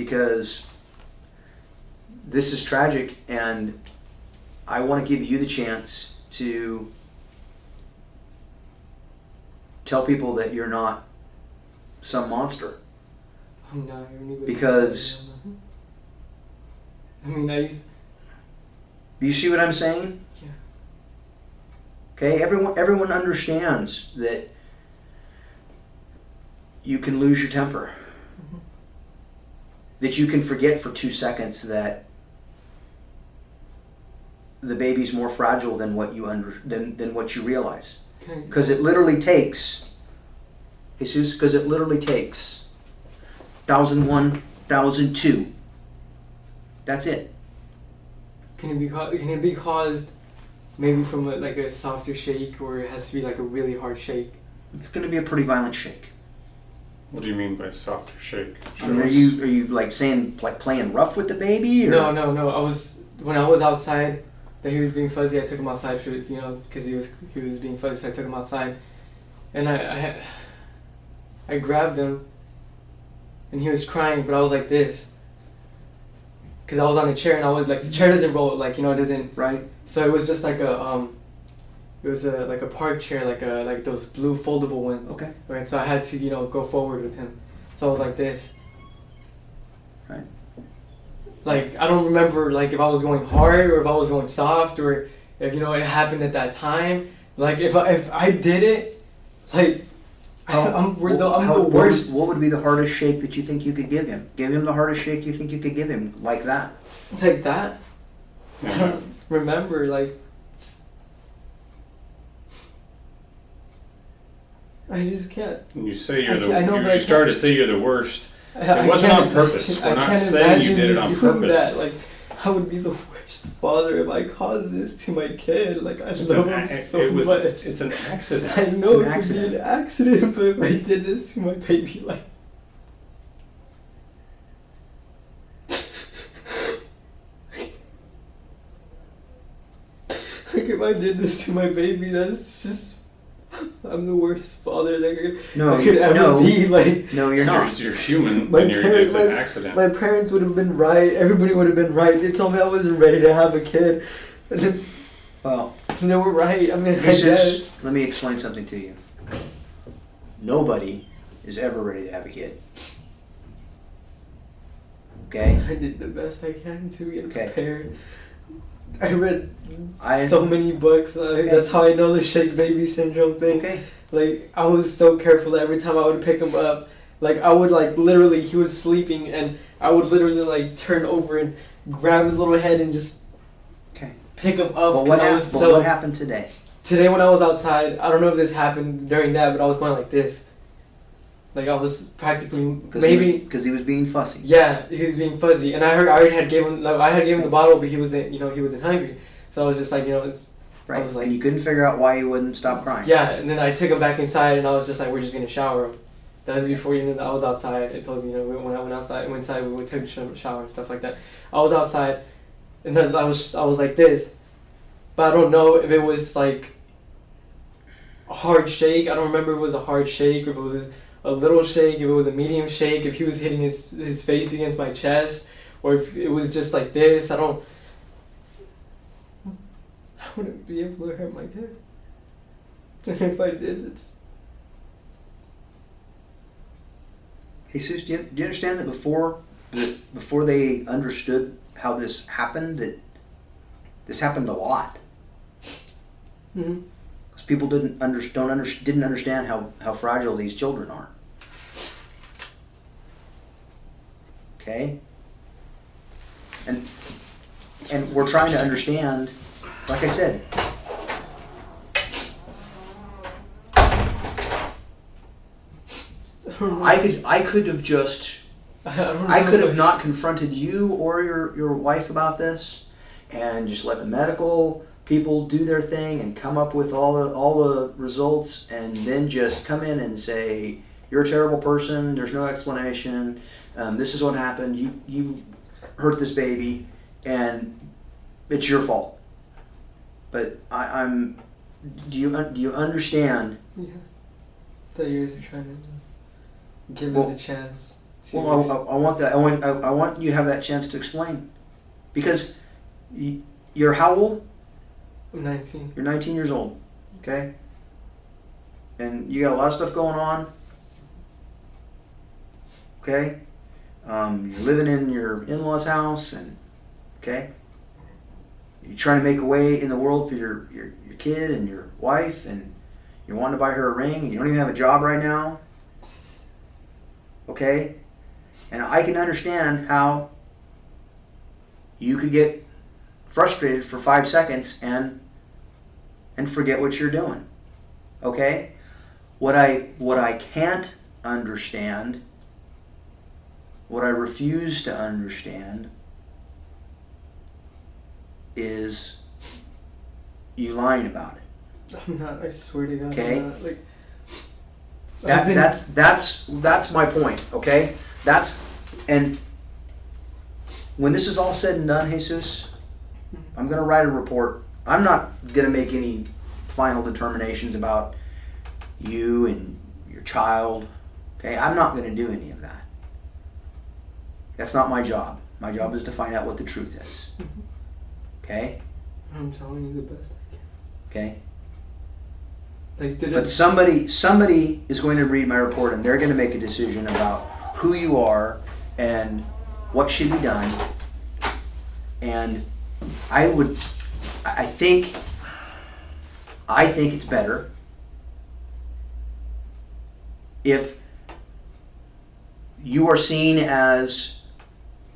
because this is tragic, and I want to give you the chance to tell people that you're not some monster. I'm not anybody. Because I mean, you see what I'm saying? Yeah. Okay, everyone understands that you can lose your temper. Mm-hmm. That you can forget for 2 seconds that the baby's more fragile than what you than what you realize. Because it literally takes, Jesus, 1001, 1002. That's it. Can it be caused maybe from a softer shake, or it has to be like a really hard shake? It's going to be a pretty violent shake. What do you mean by softer shake? I mean, are you like saying like playing rough with the baby? Or? No. When I was outside, that he was being fuzzy. I took him outside to because he was being fuzzy. So I took him outside, and I grabbed him, and he was crying, but I was like this. Because I was on a chair, and I was like, the chair doesn't roll, it doesn't. Right. So it was just like a park chair, like those blue foldable ones. Okay. Right. So I had to go forward with him. So I was like this. Right. Like, I don't remember like if I was going hard or if I was going soft, or if it happened at that time. Like if I did it, like I'm the worst. What would be the hardest shake that you think you could give him? Give him the hardest shake you think you could give him, like that. Like that? Yeah. I don't remember, like. I just can't. And you say you're you started to say you're the worst. It wasn't on purpose. We're not saying you did it on purpose. Like, I would be the worst father if I caused this to my kid. Like, I love him so much. It's an accident. I know it could be an accident, but if I did this to my baby, like. Like, if I did this to my baby, that's just. I'm the worst father that I could ever be. Like, no, you're not. You're human. It's an accident. My parents would have been right. Everybody would have been right. They told me I wasn't ready to have a kid. Well, they were right. I mean, I guess. Let me explain something to you. Nobody is ever ready to have a kid. Okay? I did the best I can to get prepared. I read so many books. That's how I know the shake baby syndrome thing. Okay. Like, I was so careful that every time I would pick him up, like, I would, like, literally, he was sleeping, and I would literally, like, turn over and grab his little head and just pick him up. But what happened today? Today when I was outside, I don't know if this happened during that, but I was going like this. Like, I was practically because he was being fussy. Yeah, he was being fuzzy, and I already had given him. Like, I had given him the bottle, but he wasn't. He wasn't hungry. So I was just like, right. I was like, and you couldn't figure out why he wouldn't stop crying. Yeah, and then I took him back inside, and I was just like, we're just gonna shower him. That was before I was outside. I told you, when I went outside, we took a shower and stuff like that. I was outside, and then I was like this, but I don't know if it was like a hard shake. I don't remember if it was a hard shake or if it was a little shake, if it was a medium shake, if he was hitting his face against my chest, or if it was just like this. I wouldn't be able to hurt my kid. And if I did, Jesus, do you understand that before they understood how this happened, that this happened a lot? Mm-hmm. Because people didn't understand how fragile these children are. Okay? And we're trying to understand, like I said, I could have just I could have not confronted you or your wife about this and just let the medical people do their thing and come up with all the results, and then just come in and say, you're a terrible person, there's no explanation, this is what happened, you hurt this baby, and it's your fault. But do you understand? Yeah. That you guys are trying to give us a chance Well, I want that. I want you to have that chance to explain, because you're how old? I'm 19. You're 19 years old, okay? And you got a lot of stuff going on, okay? You're living in your in-laws' house, and okay, you're trying to make a way in the world for your kid and your wife, and you're wanting to buy her a ring, and you don't even have a job right now, okay? And I can understand how you could get frustrated for 5 seconds and forget what you're doing, okay? What I can't understand, what I refuse to understand, is you lying about it. I'm not. I swear to God. Okay. I'm not. Like. That's my point. Okay. And when this is all said and done, Jesus, I'm going to write a report. I'm not going to make any final determinations about you and your child. Okay. I'm not going to do any of that. That's not my job. My job is to find out what the truth is. Okay? I'm telling you the best I can. Okay? Like, but somebody is going to read my report, and they're going to make a decision about who you are and what should be done. And I think it's better if you are seen as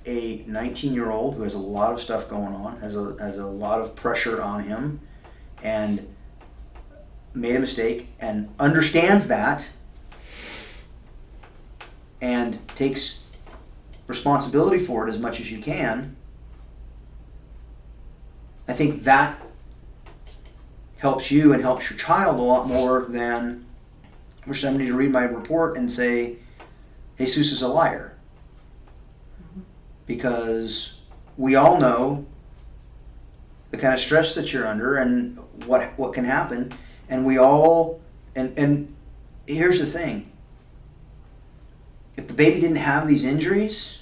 a 19-year-old who has a lot of stuff going on, has a lot of pressure on him, and made a mistake, and understands that, and takes responsibility for it as much as you can. I think that helps you and helps your child a lot more than for somebody to read my report and say, Jesus is a liar. Because we all know the kind of stress that you're under and what can happen, and we all and here's the thing: if the baby didn't have these injuries,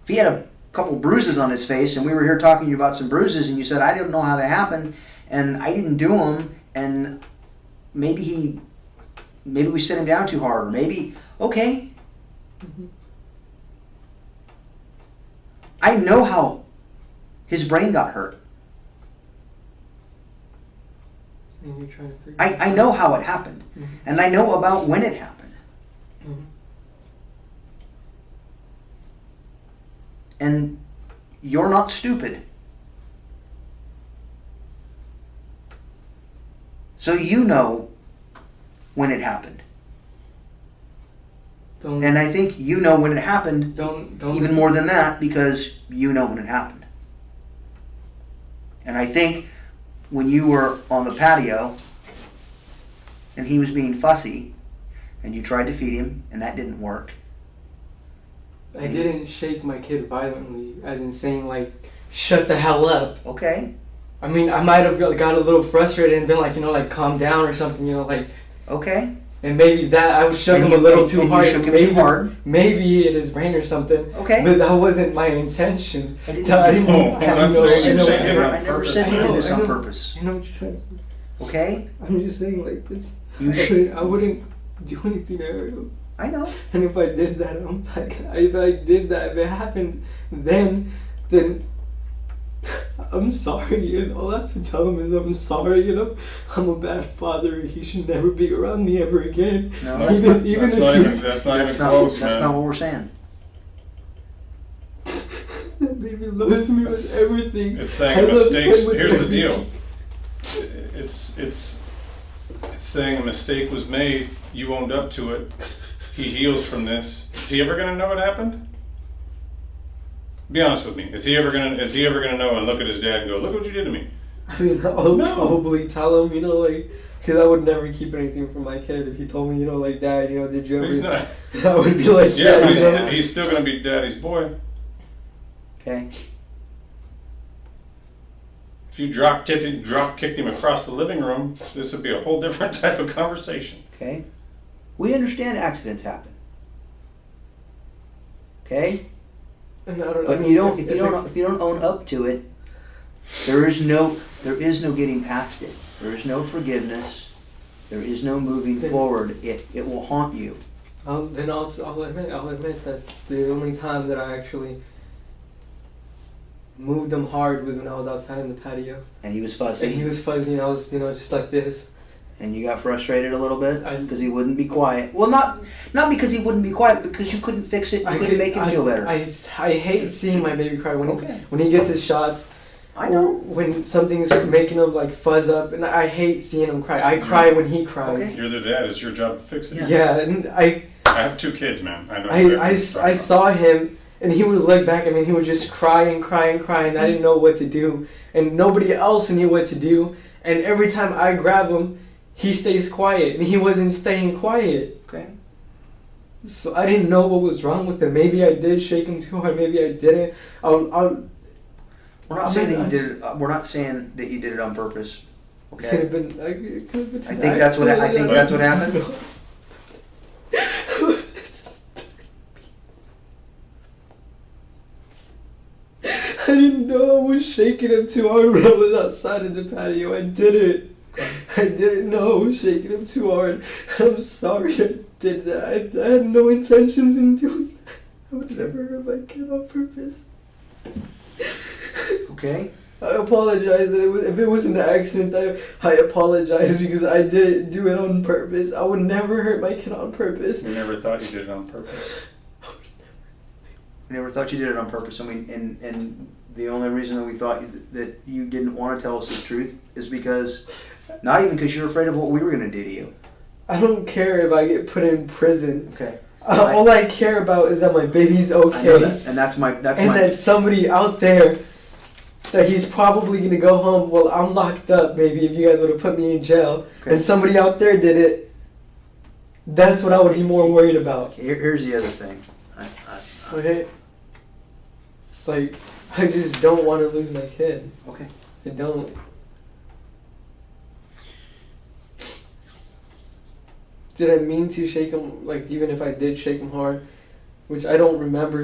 if he had a couple bruises on his face, and we were here talking to you about some bruises, and you said I didn't know how they happened, and I didn't do them, and maybe we set him down too hard, or maybe okay. Mm-hmm. I know how his brain got hurt. And you're trying to figure I know how it happened. Mm-hmm. And I know about when it happened. Mm-hmm. And you're not stupid. So you know when it happened. And I think you know when it happened, even more than that, because you know when it happened. And I think when you were on the patio and he was being fussy and you tried to feed him and that didn't work. I didn't shake my kid violently, as in saying, like, shut the hell up. Okay. I mean, I might have got a little frustrated and been like, like, calm down or something, like. Okay. And maybe that I was shook him a little too hard. You shook him too hard. Maybe he hit his brain or something. Okay. But that wasn't my intention. I never said you did this on purpose. I know what you're trying to say. Okay. I'm just saying, like, this. I wouldn't do anything to hurt him. I know. And if I did that, I'm like, if it happened, then I'm sorry, all I have to tell him is I'm sorry, I'm a bad father, he should never be around me ever again. No, that's not even close, man. That's not what we're saying. That baby loves me with everything. It's saying mistakes. Here's the deal. It's saying a mistake was made, you owned up to it, he heals from this. Is he ever going to know what happened? Be honest with me. Is he ever gonna know and look at his dad and go, "Look what you did to me"? I mean, I'll probably tell him, like, because I would never keep anything from my kid. If he told me, like, Dad, did you ever? He's not. I would be like, yeah, but he's still gonna be Daddy's boy. Okay. If you drop kicked him across the living room, this would be a whole different type of conversation. Okay. We understand accidents happen. Okay? And I don't, But I mean, if you don't own up to it, there is no getting past it. There is no forgiveness. There is no moving forward. It will haunt you. Then I'll admit that the only time that I actually moved him hard was when I was outside in the patio. And he was fussy. And he was fuzzy, and I was, just like this. And you got frustrated a little bit because he wouldn't be quiet. Well, not because he wouldn't be quiet, because you couldn't fix it. You couldn't make him feel better. I hate seeing my baby cry when he gets his shots. I know. When something's making him like fuzz up, and I hate seeing him cry. I cry when he cries. Okay. You're the dad. It's your job to fix it. Yeah, and I have 2 kids, man. I know. I saw him, and he would look back at me, and he would just cry and cry and cry, and I didn't know what to do, and nobody else knew what to do. And every time I grab him, he stays quiet, and he wasn't staying quiet. Okay. So I didn't know what was wrong with him. Maybe I did shake him too hard. Maybe I didn't. We're not saying that you did it. We're not saying that you did it on purpose. Okay. It could have been. I think that's what happened. I didn't know I was shaking him too hard when I was outside in the patio. I didn't. I didn't know I was shaking him too hard. I'm sorry I did that. I had no intentions in doing that. I would never hurt my kid on purpose. Okay. I apologize if it was an accident. I apologize because I didn't do it on purpose. I would never hurt my kid on purpose. We never thought you did it on purpose. We never thought you did it on purpose. And the only reason that we thought that you didn't want to tell us the truth is because, not even because you're afraid of what we were going to do to you. I don't care if I get put in prison. Okay. All I care about is that my baby's okay. I know that. And that somebody out there, that he's probably gonna go home. Well, I'm locked up, maybe if you guys would have put me in jail, and somebody out there did it. That's what I would be more worried about. Here's the other thing. Okay. Like, I just don't want to lose my kid. Okay. I don't. Did I mean to shake him? Like, even if I did shake him hard, which I don't remember.